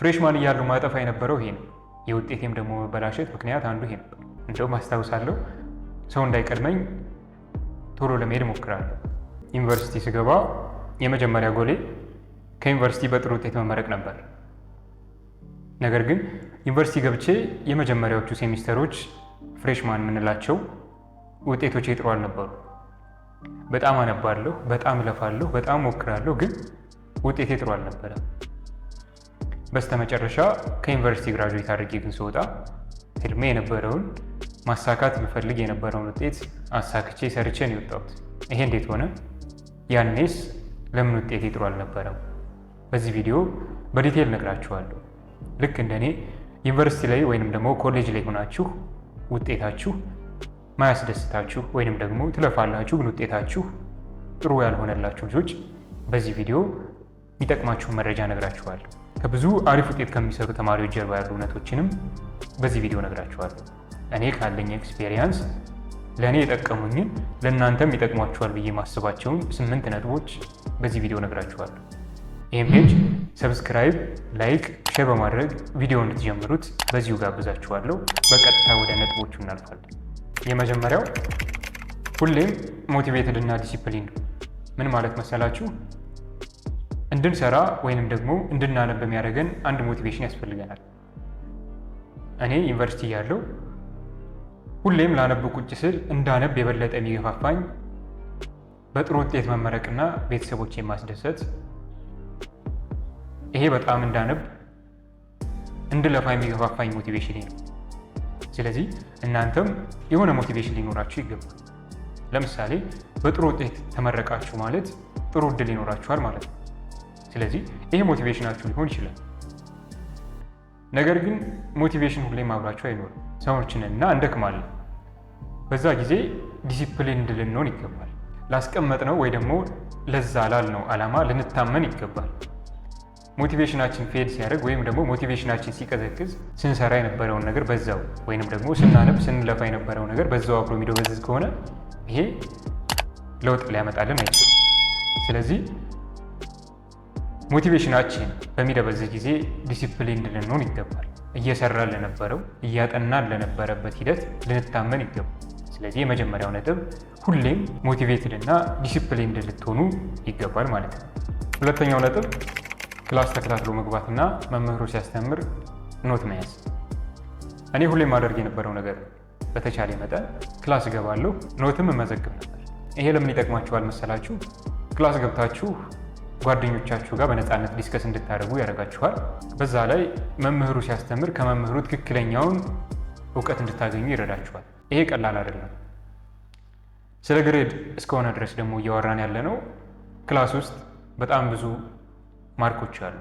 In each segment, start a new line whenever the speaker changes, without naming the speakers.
ፍሬሽማን እያሉ ማጠፋ የነበረው ይሄ ነው። የውጤቴም ደግሞ መበላሸት ምክንያት አንዱ ይሄ ነበር። እንደውም አስታውሳለሁ ሰው እንዳይቀድመኝ ቶሎ ለመሄድ ሞክራለሁ። ዩኒቨርሲቲ ስገባ የመጀመሪያ ጎሌ ከዩኒቨርሲቲ በጥሩ ውጤት መመረቅ ነበር። ነገር ግን ዩኒቨርሲቲ ገብቼ የመጀመሪያዎቹ ሴሚስተሮች ፍሬሽማን የምንላቸው ውጤቶች ጥሩ አልነበሩ። በጣም አነባለሁ፣ በጣም እለፋለሁ፣ በጣም ሞክራለሁ፣ ግን ውጤቴ ጥሩ አልነበረም። በስተመጨረሻ ከዩኒቨርሲቲ ግራጁዌት አድርጌ ግን ስወጣ ህልሜ የነበረውን ማሳካት ብፈልግ የነበረውን ውጤት አሳክቼ ሰርቼ ነው የወጣሁት። ይሄ እንዴት ሆነ? ያኔስ ለምን ውጤቴ ጥሩ አልነበረም? በዚህ ቪዲዮ በዲቴል ነግራችኋለሁ። ልክ እንደኔ ዩኒቨርሲቲ ላይ ወይንም ደግሞ ኮሌጅ ላይ ሆናችሁ ውጤታችሁ ማያስደስታችሁ ወይንም ደግሞ ትለፋላችሁ ግን ውጤታችሁ ጥሩ ያልሆነላችሁ ልጆች በዚህ ቪዲዮ የሚጠቅማችሁን መረጃ ነግራችኋለሁ። ከብዙ አሪፍ ውጤት ከሚሰሩ ተማሪዎች ጀርባ ያሉ እውነቶችንም በዚህ ቪዲዮ ነግራችኋለሁ። እኔ ካለኝ ኤክስፔሪየንስ ለእኔ የጠቀሙኝን ለእናንተም ይጠቅሟችኋል ብዬ ማስባቸውን 8 ነጥቦች በዚህ ቪዲዮ ነግራችኋለሁ። ይህም ፔጅ ሰብስክራይብ፣ ላይክ፣ ሼር በማድረግ ቪዲዮ እንድትጀምሩት በዚሁ ጋብዛችኋለሁ። በቀጥታ ወደ ነጥቦቹ እናልፋለን። የመጀመሪያው ሁሌም ሞቲቬትድ እና ዲሲፕሊን። ምን ማለት መሰላችሁ? እንድንሰራ ወይንም ደግሞ እንድናነብ የሚያደርገን አንድ ሞቲቬሽን ያስፈልገናል። እኔ ዩኒቨርሲቲ ያለው ሁሌም ላነብ ቁጭ ስል እንዳነብ የበለጠ የሚገፋፋኝ በጥሩ ውጤት መመረቅና ቤተሰቦቼን ማስደሰት፣ ይሄ በጣም እንዳነብ እንድለፋ የሚገፋፋኝ ሞቲቬሽን ነው። ስለዚህ እናንተም የሆነ ሞቲቬሽን ሊኖራችሁ ይገባል። ለምሳሌ በጥሩ ውጤት ተመረቃችሁ ማለት ጥሩ እድል ይኖራችኋል ማለት ነው። ስለዚህ ይሄ ሞቲቬሽናችሁ ሊሆን ይችላል። ነገር ግን ሞቲቬሽን ሁሌም አብራችሁ አይኖርም። ሰዎችንና እንደክማለን። በዛ ጊዜ ዲሲፕሊን ልንሆን ይገባል። ላስቀመጥነው ወይ ደግሞ ለዛ ላልነው ዓላማ ልንታመን ይገባል። ሞቲቬሽናችን ፌድ ሲያደርግ ወይም ደግሞ ሞቲቬሽናችን ሲቀዘቅዝ ስንሰራ የነበረውን ነገር በዛው ወይንም ደግሞ ስናነብ ስንለፋ የነበረው ነገር በዛው አብሮ የሚደበዝዝ ከሆነ ይሄ ለውጥ ሊያመጣልን አይችልም። ስለዚህ ሞቲቬሽናችን በሚደበዝዝ ጊዜ ዲሲፕሊን ልንሆን ይገባል። እየሰራን ለነበረው እያጠናን ለነበረበት ሂደት ልንታመን ይገባል። ስለዚህ የመጀመሪያው ነጥብ ሁሌም ሞቲቬትድ እና ዲሲፕሊን ልትሆኑ ይገባል ማለት ነው። ሁለተኛው ነጥብ ክላስ ተከታትሎ መግባትና መምህሩ ሲያስተምር ኖት መያዝ። እኔ ሁሌም ማድረግ የነበረው ነገር በተቻለ መጠን ክላስ እገባለሁ፣ ኖትም እመዘግብ ነበር። ይሄ ለምን ይጠቅማችኋል መሰላችሁ? ክላስ ገብታችሁ ጓደኞቻችሁ ጋር በነፃነት ዲስከስ እንድታደርጉ ያደርጋችኋል። በዛ ላይ መምህሩ ሲያስተምር ከመምህሩ ትክክለኛውን እውቀት እንድታገኙ ይረዳችኋል። ይሄ ቀላል አይደለም። ስለ ግሬድ እስከሆነ ድረስ ደግሞ እያወራን ያለ ነው። ክላስ ውስጥ በጣም ብዙ ማርኮች አሉ፣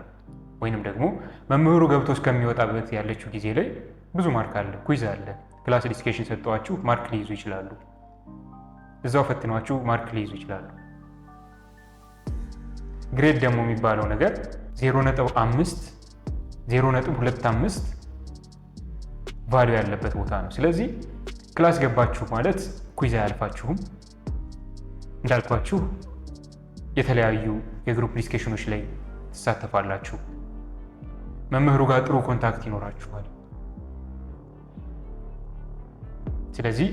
ወይንም ደግሞ መምህሩ ገብቶ እስከሚወጣበት ያለችው ጊዜ ላይ ብዙ ማርክ አለ፣ ኩይዝ አለ። ክላስ ዲስከሽን ሰጠዋችሁ ማርክ ሊይዙ ይችላሉ። እዛው ፈትኗችሁ ማርክ ሊይዙ ይችላሉ። ግሬድ ደግሞ የሚባለው ነገር 0.5 0.25 ቫልዩ ያለበት ቦታ ነው። ስለዚህ ክላስ ገባችሁ ማለት ኩይዝ አያልፋችሁም። እንዳልኳችሁ የተለያዩ የግሩፕ ዲስከሽኖች ላይ ትሳተፋላችሁ። መምህሩ ጋር ጥሩ ኮንታክት ይኖራችኋል። ስለዚህ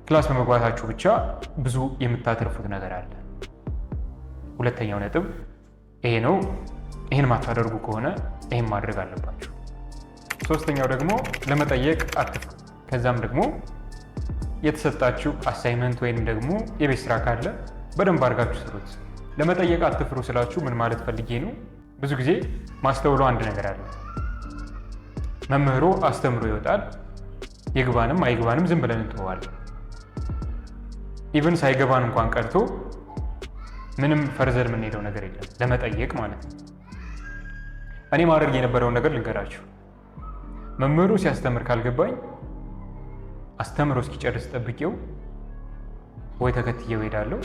ክላስ በመግባታችሁ ብቻ ብዙ የምታተርፉት ነገር አለ። ሁለተኛው ነጥብ ይሄ ነው። ይህን ማታደርጉ ከሆነ ይህን ማድረግ አለባችሁ። ሶስተኛው ደግሞ ለመጠየቅ አትፍሩ። ከዛም ደግሞ የተሰጣችሁ አሳይመንት ወይንም ደግሞ የቤት ስራ ካለ በደንብ አድርጋችሁ ስሩት። ለመጠየቅ አትፍሩ ስላችሁ ምን ማለት ፈልጌ ነው? ብዙ ጊዜ ማስተውለው አንድ ነገር አለ። መምህሩ አስተምሮ ይወጣል። ይግባንም አይግባንም ዝም ብለን እንተዋለን። ኢቭን ሳይገባን እንኳን ቀርቶ ምንም ፈርዘር የምንሄደው ነገር የለም ለመጠየቅ ማለት ነው። እኔ ማድረግ የነበረውን ነገር ልንገራችሁ። መምህሩ ሲያስተምር ካልገባኝ አስተምሮ እስኪጨርስ ጠብቄው ወይ ተከትዬው ሄዳለሁ።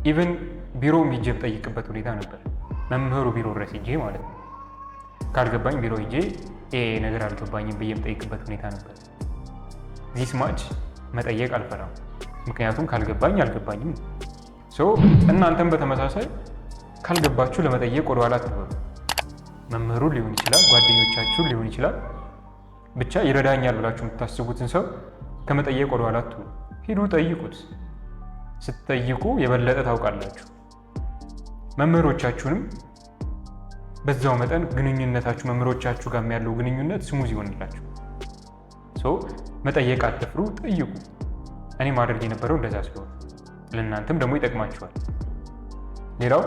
ኢቭን ቢሮ ሂጄ ብጠይቅበት ሁኔታ ነበር። መምህሩ ቢሮ ድረስ ሂጄ ማለት ነው። ካልገባኝ ቢሮ ሂጄ ይሄ ነገር አልገባኝም ብዬ የምጠይቅበት ሁኔታ ነበር። ዚስ ማች መጠየቅ አልፈራም፣ ምክንያቱም ካልገባኝ አልገባኝም። እናንተም በተመሳሳይ ካልገባችሁ ለመጠየቅ ወደኋላ አትበሉ። መምህሩ ሊሆን ይችላል፣ ጓደኞቻችሁ ሊሆን ይችላል። ብቻ ይረዳኛል ብላችሁ የምታስቡትን ሰው ከመጠየቅ ወደ ኋላ አትሉ። ሂዱ ጠይቁት። ስትጠይቁ የበለጠ ታውቃላችሁ። መምህሮቻችሁንም በዛው መጠን ግንኙነታችሁ መምህሮቻችሁ ጋር ያለው ግንኙነት ስሙዝ ይሆንላችሁ። መጠየቅ አትፍሩ፣ ጠይቁ። እኔ ማድረግ የነበረው እንደዛ ስለሆነ ለእናንተም ደግሞ ይጠቅማችኋል። ሌላው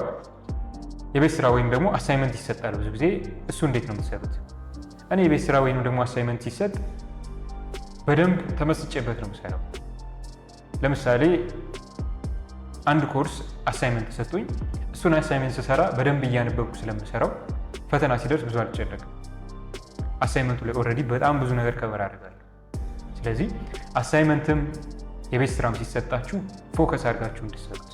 የቤት ስራ ወይም ደግሞ አሳይመንት ይሰጣል ብዙ ጊዜ። እሱ እንዴት ነው የምትሰሩት? እኔ የቤት ስራ ወይም ደግሞ አሳይመንት ሲሰጥ በደንብ ተመስጬበት ነው የምሰራው። ለምሳሌ አንድ ኮርስ አሳይመንት ተሰጥቶኝ እሱን አሳይመንት ስሰራ በደንብ እያነበብኩ ስለምሰራው ፈተና ሲደርስ ብዙ አልጨነቅም። አሳይመንቱ ላይ ኦልሬዲ በጣም ብዙ ነገር ከበር አድርጋለሁ። ስለዚህ አሳይመንትም የቤት ስራም ሲሰጣችሁ ፎከስ አድርጋችሁ እንድትሰሩት፣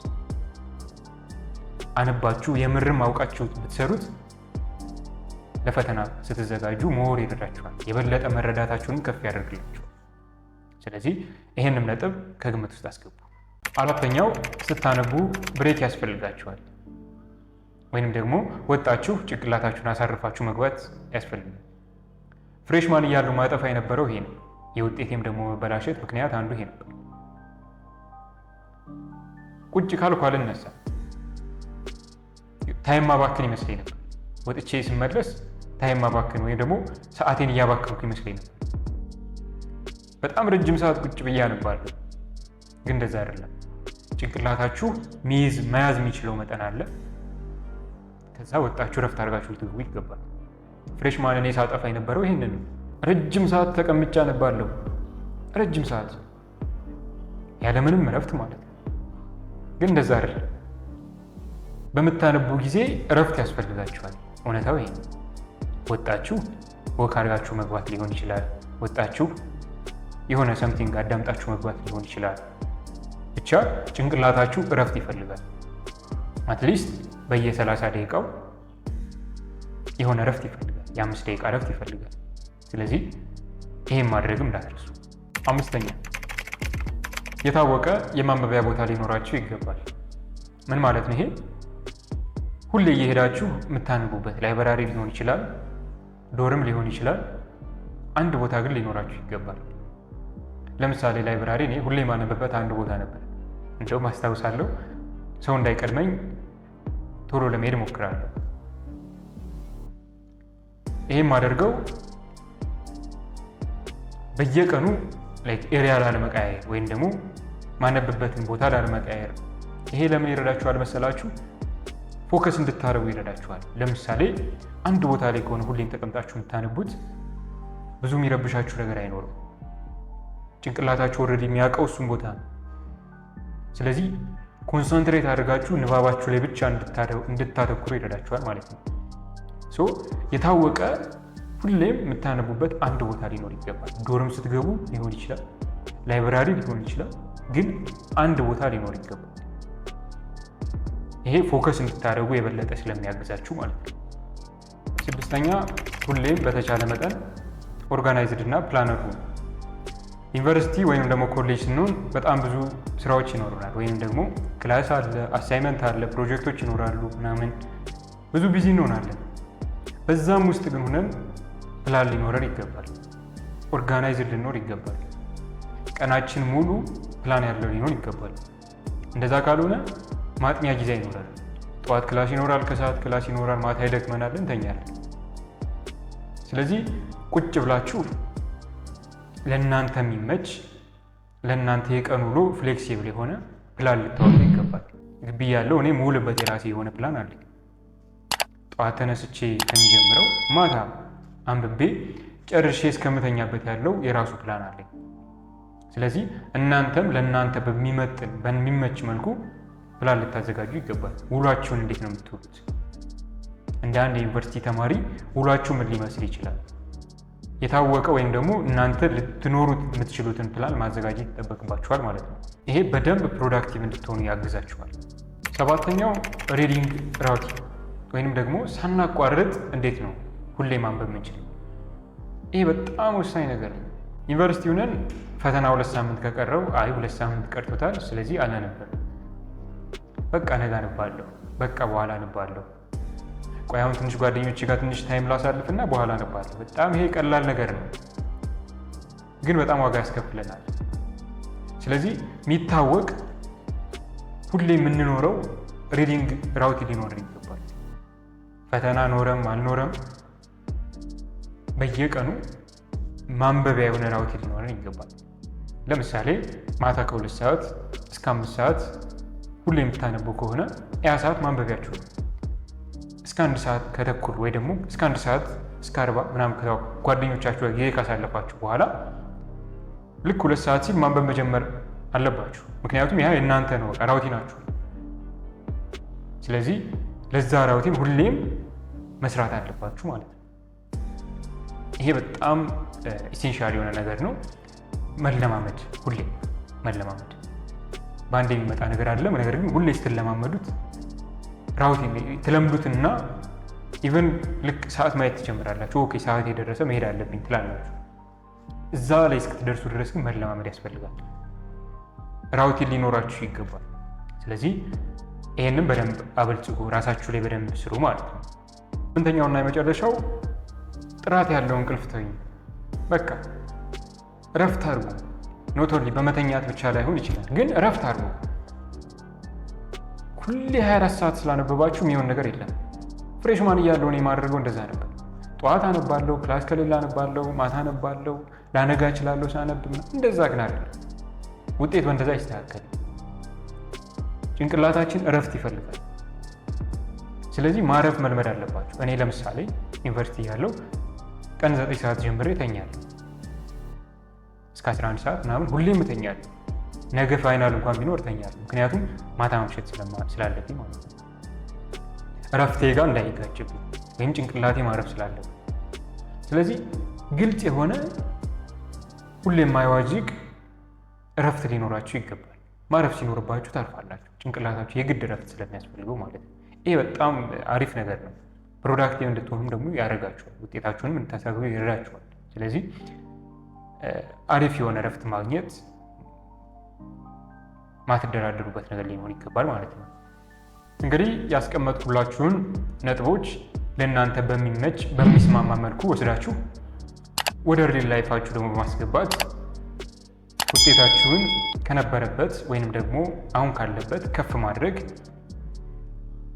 አነባችሁ የምርም አውቃችሁት ብትሰሩት ለፈተና ስትዘጋጁ መወር ይረዳችኋል። የበለጠ መረዳታችሁንም ከፍ ያደርግላችኋል። ስለዚህ ይህንም ነጥብ ከግምት ውስጥ አስገቡ። አራተኛው ስታነቡ ብሬክ ያስፈልጋችኋል። ወይንም ደግሞ ወጣችሁ ጭንቅላታችሁን አሳርፋችሁ መግባት ያስፈልጋል። ፍሬሽማን እያሉ ማጠፋ የነበረው ይሄ ነው። የውጤቴም ደግሞ መበላሸት ምክንያት አንዱ ይሄ ነበር። ቁጭ ካልኩ አልነሳ፣ ታይም ማባከን ይመስለኝ ነበር። ወጥቼ ስመለስ ታይም ማባከን ወይም ደግሞ ሰዓቴን እያባከንኩ ይመስለኝ ነበር። በጣም ረጅም ሰዓት ቁጭ ብዬ አነባለሁ፣ ግን እንደዛ አይደለም። ጭንቅላታችሁ መያዝ የሚችለው መጠን አለ። ከዛ ወጣችሁ ረፍት አድርጋችሁ ልትገቡ ይገባል። ፍሬሽማን እኔ ሳጠፋ የነበረው ይህንን ነው። ረጅም ሰዓት ተቀምጬ አነባለሁ፣ ረጅም ሰዓት ያለምንም እረፍት ማለት ነው። ግን እንደዛ አይደለም። በምታነቡ ጊዜ እረፍት ያስፈልጋችኋል። እውነታው ይሄ ነው። ወጣችሁ ወክ አድርጋችሁ መግባት ሊሆን ይችላል። ወጣችሁ የሆነ ሰምቲንግ አዳምጣችሁ መግባት ሊሆን ይችላል። ብቻ ጭንቅላታችሁ እረፍት ይፈልጋል። አትሊስት በየ30 ደቂቃው የሆነ እረፍት ይፈልጋል። የ5 ደቂቃ እረፍት ይፈልጋል። ስለዚህ ይሄን ማድረግም እንዳትረሱ። አምስተኛ የታወቀ የማንበቢያ ቦታ ሊኖራችሁ ይገባል። ምን ማለት ነው ይሄ? ሁሌ እየሄዳችሁ የምታነቡበት ላይብራሪ ሊሆን ይችላል፣ ዶርም ሊሆን ይችላል። አንድ ቦታ ግን ሊኖራችሁ ይገባል። ለምሳሌ ላይብራሪ እኔ ሁሌ የማነብበት አንድ ቦታ ነበር። እንደውም አስታውሳለሁ፣ ሰው እንዳይቀድመኝ ቶሎ ለመሄድ እሞክራለሁ። ይሄም አደርገው በየቀኑ ኤሪያ ላለመቀያየር ወይም ደግሞ ማነብበትን ቦታ ላለመቀያየር። ይሄ ለምን ይረዳችኋል መሰላችሁ? ፎከስ እንድታረጉ ይረዳችኋል። ለምሳሌ አንድ ቦታ ላይ ከሆነ ሁሌም ተቀምጣችሁ የምታነቡት ብዙ የሚረብሻችሁ ነገር አይኖርም። ጭንቅላታችሁ ኦልሬዲ የሚያውቀው እሱም ቦታ ነው። ስለዚህ ኮንሰንትሬት አድርጋችሁ ንባባችሁ ላይ ብቻ እንድታተኩሩ ይረዳችኋል ማለት ነው። የታወቀ ሁሌም የምታነቡበት አንድ ቦታ ሊኖር ይገባል። ዶርም ስትገቡ ሊሆን ይችላል፣ ላይብራሪ ሊሆን ይችላል፣ ግን አንድ ቦታ ሊኖር ይገባል። ይሄ ፎከስ እንድታደርጉ የበለጠ ስለሚያግዛችሁ ማለት ነው። ስድስተኛ ሁሌም በተቻለ መጠን ኦርጋናይዝድ እና ፕላነር ሁኑ። ዩኒቨርሲቲ ወይም ደግሞ ኮሌጅ ስንሆን በጣም ብዙ ስራዎች ይኖሩናል። ወይም ደግሞ ክላስ አለ፣ አሳይመንት አለ፣ ፕሮጀክቶች ይኖራሉ ምናምን፣ ብዙ ቢዚ እንሆናለን። በዛም ውስጥ ግን ሆነን ፕላን ሊኖረን ይገባል። ኦርጋናይዝድ ልኖር ይገባል። ቀናችን ሙሉ ፕላን ያለው ሊሆን ይገባል። እንደዛ ካልሆነ ማጥኛ ጊዜ ይኖራል። ጠዋት ክላስ ይኖራል፣ ከሰዓት ክላስ ይኖራል፣ ማታ ይደክመናል፣ እንተኛለን። ስለዚህ ቁጭ ብላችሁ ለእናንተ የሚመች ለእናንተ የቀን ውሎ ፍሌክሲብል የሆነ ፕላን ልታወጡ ይገባል። ግቢ ያለው እኔ የምውልበት የራሴ የሆነ ፕላን አለኝ። ጠዋት ተነስቼ ከሚጀምረው ማታ አንብቤ ጨርሼ እስከምተኛበት ያለው የራሱ ፕላን አለኝ። ስለዚህ እናንተም ለእናንተ በሚመች መልኩ ፕላን ልታዘጋጁ ይገባል። ውሏችሁን እንዴት ነው የምትውሉት? እንደ አንድ የዩኒቨርሲቲ ተማሪ ውሏችሁ ምን ሊመስል ይችላል? የታወቀ ወይም ደግሞ እናንተ ልትኖሩት የምትችሉትን ፕላን ማዘጋጀት ይጠበቅባችኋል ማለት ነው። ይሄ በደንብ ፕሮዳክቲቭ እንድትሆኑ ያግዛችኋል። ሰባተኛው ሪዲንግ ራውቲን ወይንም ደግሞ ሳናቋርጥ እንዴት ነው ሁሌ ማንበብ የምንችለው? ይሄ በጣም ወሳኝ ነገር ነው። ዩኒቨርሲቲ ሆነን ፈተና 2 ሳምንት ከቀረው 2 ሳምንት ቀርቶታል፣ ስለዚህ አላነብም፣ በቃ ነገ አነባለሁ፣ በቃ በኋላ አነባለሁ። ቆይ አሁን ትንሽ ጓደኞቼ ጋር ትንሽ ታይም ላሳልፍና በኋላ አነባለሁ። በጣም ይሄ ቀላል ነገር ነው፣ ግን በጣም ዋጋ ያስከፍለናል። ስለዚህ የሚታወቅ ሁሌ የምንኖረው ሪዲንግ ራውቲን ሊኖረን ይገባል። ፈተና ኖረም አልኖረም በየቀኑ ማንበቢያ የሆነ ራውቲን ሊኖረን ይገባል። ለምሳሌ ማታ ከ2 ሰዓት እስከ 5 ሰዓት ሁሌ የምታነቡ ከሆነ ያ ሰዓት ማንበቢያችሁ ነው። እስከ 1 ሰዓት ከተኩል ወይ ደግሞ እስከ 1 ሰዓት እስከ 40 ምናምን ጓደኞቻችሁ ጋር ጊዜ ካሳለፋችሁ በኋላ ልክ 2 ሰዓት ሲል ማንበብ መጀመር አለባችሁ። ምክንያቱም ያ የእናንተ ነው፣ ራውቲናችሁ። ስለዚህ ለዛ ራውቲን ሁሌም መስራት አለባችሁ ማለት ነው። ይሄ በጣም ኢሴንሻል የሆነ ነገር ነው። መለማመድ፣ ሁሌ መለማመድ። በአንድ የሚመጣ ነገር አይደለም። ነገር ግን ሁሌ ስትለማመዱት ራውቲን ትለምዱትና ኢቨን ልክ ሰዓት ማየት ትጀምራላችሁ። ኦኬ ሰዓት የደረሰ መሄድ አለብኝ ትላላችሁ። እዛ ላይ እስክትደርሱ ድረስ ግን መለማመድ ያስፈልጋል። ራውቲን ሊኖራችሁ ይገባል። ስለዚህ ይሄንን በደንብ አበልጽጉ፣ ራሳችሁ ላይ በደንብ ስሩ ማለት ነው። 8ኛውና የመጨረሻው ጥራት ያለው እንቅልፍ ተኙ። በቃ እረፍት አድርጉ። ኖት ኦንሊ በመተኛት ብቻ ላይሆን ይችላል፣ ግን እረፍት አድርጉ። ሁሌ 24 ሰዓት ስላነበባችሁ የሚሆን ነገር የለም። ፍሬሽማን እያለሁ እኔ የማደርገው እንደዛ ነበር። ጠዋት አነባለሁ፣ ክላስ ከሌላ አነባለሁ፣ ማታ አነባለሁ፣ ላነጋ እችላለሁ ሳነብ። እንደዛ ግን አይደለም። ውጤት በእንደዛ ይስተካከል። ጭንቅላታችን እረፍት ይፈልጋል። ስለዚህ ማረፍ መልመድ አለባችሁ። እኔ ለምሳሌ ዩኒቨርሲቲ ያለው ቀን 9 ሰዓት ጀምሬ እተኛለሁ እስከ 11 ሰዓት ምናምን ሁሌም እተኛለሁ። ነገ ፋይናል እንኳን ቢኖር እተኛለሁ፣ ምክንያቱም ማታ መምሸት ስላለብኝ ማለት ነው። እረፍቴ ጋር እንዳይጋጭብኝ ወይም ጭንቅላቴ ማረፍ ስላለብኝ። ስለዚህ ግልጽ የሆነ ሁሌ የማይዋዥቅ እረፍት ሊኖራችሁ ይገባል። ማረፍ ሲኖርባችሁ ታርፋላችሁ። ጭንቅላታችሁ የግድ እረፍት ስለሚያስፈልገው ማለት ነው። ይሄ በጣም አሪፍ ነገር ነው። ፕሮዳክቲቭ እንድትሆኑም ደግሞ ያደርጋችኋል። ውጤታችሁንም እንድታሳግሩ ይረዳችኋል። ስለዚህ አሪፍ የሆነ እረፍት ማግኘት ማትደራደሩበት ነገር ሊሆን ይገባል ማለት ነው። እንግዲህ ያስቀመጥኩላችሁን ነጥቦች ለእናንተ በሚመች በሚስማማ መልኩ ወስዳችሁ ወደ ሪል ላይፋችሁ ደግሞ በማስገባት ውጤታችሁን ከነበረበት ወይንም ደግሞ አሁን ካለበት ከፍ ማድረግ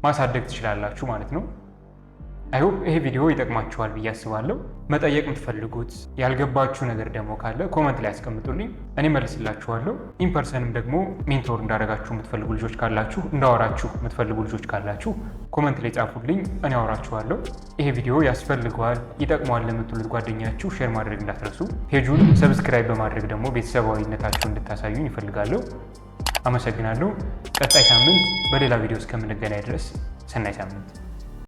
ማሳደግ ትችላላችሁ ማለት ነው። አይሆፕ ይሄ ቪዲዮ ይጠቅማችኋል ብዬ አስባለሁ። መጠየቅ የምትፈልጉት ያልገባችሁ ነገር ደግሞ ካለ ኮመንት ላይ ያስቀምጡልኝ፣ እኔ መልስላችኋለሁ። ኢንፐርሰንም ደግሞ ሜንቶር እንዳደረጋችሁ የምትፈልጉ ልጆች ካላችሁ፣ እንዳወራችሁ የምትፈልጉ ልጆች ካላችሁ ኮመንት ላይ ጻፉልኝ፣ እኔ አወራችኋለሁ። ይሄ ቪዲዮ ያስፈልገዋል፣ ይጠቅመዋል ለምትሉት ጓደኛችሁ ሼር ማድረግ እንዳትረሱ። ፔጁን ሰብስክራይብ በማድረግ ደግሞ ቤተሰባዊነታችሁን እንድታሳዩኝ ይፈልጋለሁ። አመሰግናለሁ። ቀጣይ ሳምንት በሌላ ቪዲዮ እስከምንገናኝ ድረስ ሰናይ ሳምንት።